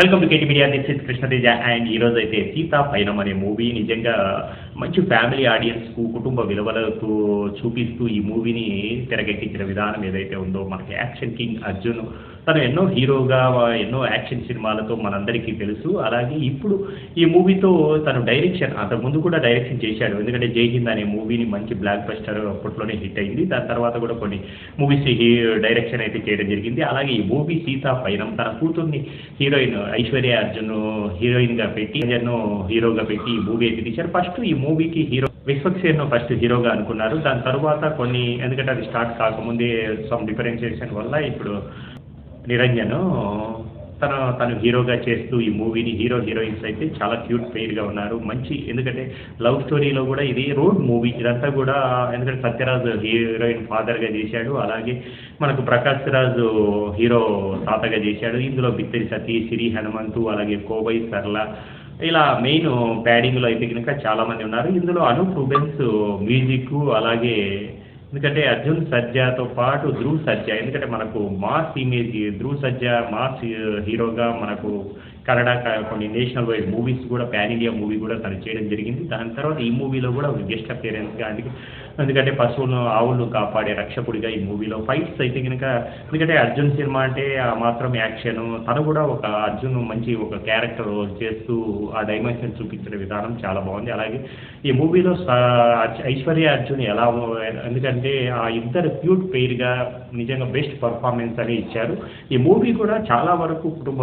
Welcome to KT media. This is Krishna Teja and ఈరోజు అయితే సీతా పయనం అనే మూవీ నిజంగా మంచి ఫ్యామిలీ ఆడియన్స్కు కుటుంబ విలువలతో చూపిస్తూ ఈ మూవీని తెరకెక్కించిన విధానం ఏదైతే ఉందో, మనకి యాక్షన్ కింగ్ అర్జున్ తను ఎన్నో హీరోగా ఎన్నో యాక్షన్ సినిమాలతో మనందరికీ తెలుసు. అలాగే ఇప్పుడు ఈ మూవీతో తను డైరెక్షన్ అంతకుముందు కూడా డైరెక్షన్ చేశాడు. ఎందుకంటే జై హింద్ అనే మూవీని మంచి బ్లాక్ బస్టర్ అప్పట్లోనే హిట్ అయింది. దాని తర్వాత కూడా కొన్ని మూవీస్ డైరెక్షన్ అయితే చేయడం జరిగింది. అలాగే ఈ మూవీ సీతా పయనం తన కూతుర్ని హీరోయిన్ ఐశ్వర్య అర్జున్ హీరోయిన్గా పెట్టి హీరోగా పెట్టి ఈ మూవీ అయితే తీశారు. ఫస్ట్ ఈ మూవీకి హీరో విశ్వక్సేన్ ఫస్ట్ హీరోగా అనుకున్నారు. దాని తర్వాత కొన్ని ఎందుకంటే అది స్టార్ట్ కాకముందే సమ్ డిఫరెన్షియేషన్ వల్ల ఇప్పుడు నిరంజన్ తను హీరోగా చేస్తూ ఈ మూవీని హీరోయిన్స్ అయితే చాలా క్యూట్ పెయిర్గా ఉన్నారు. మంచి ఎందుకంటే లవ్ స్టోరీలో కూడా ఇది రోడ్ మూవీ. ఇదంతా కూడా ఎందుకంటే సత్యరాజ్ హీరోయిన్ ఫాదర్గా చేశాడు. అలాగే మనకు ప్రకాష్ రాజ్ హీరో తాతగా చేశాడు. ఇందులో బిత్తరి సతీ, సిరి హనుమంతు, అలాగే కోవై సర్ల ఇలా మెయిన్ ప్యాడింగ్లో అయితే కనుక చాలామంది ఉన్నారు. ఇందులో అనూప్ రూబెన్స్ మ్యూజిక్, అలాగే ఎందుకంటే అర్జున్ సర్జాతో పాటు ధ్రువ్ సర్జా, ఎందుకంటే మనకు mass image Dhruv Sarja mass హీరోగా మనకు కన్నడ కొన్ని నేషనల్ వైడ్ మూవీస్ కూడా పాన్ ఇండియా మూవీ కూడా తను చేయడం జరిగింది. దాని తర్వాత ఈ మూవీలో కూడా ఒక గెస్ట్ అపియరెన్స్గా ఎందుకంటే పశువులను ఆవులను కాపాడే రక్షకుడిగా ఈ మూవీలో ఫైట్స్ అయితే కనుక ఎందుకంటే అర్జున్ సినిమా అంటే ఆ మాత్రం యాక్షన్, తను కూడా ఒక అర్జున్ మంచి ఒక క్యారెక్టర్ చేస్తూ ఆ డైమెన్షన్ చూపించిన విధానం చాలా బాగుంది. అలాగే ఈ మూవీలో ఐశ్వర్య అర్జున్ ఎలా ఎందుకంటే ఆ ఇద్దరు క్యూట్ పెయిర్గా నిజంగా బెస్ట్ పర్ఫార్మెన్స్ అని ఇచ్చారు. ఈ మూవీ కూడా చాలా వరకు కుటుంబ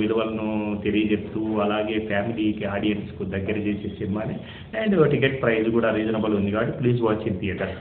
విలువలను తెలియజెప్తూ అలాగే ఫ్యామిలీకి ఆడియన్స్కు దగ్గర చేసే సినిమానే. అండ్ టికెట్ ప్రైస్ కూడా రీజనబుల్ ఉంది కాబట్టి ప్లీజ్ వాచ్ ఇన్ థియేటర్.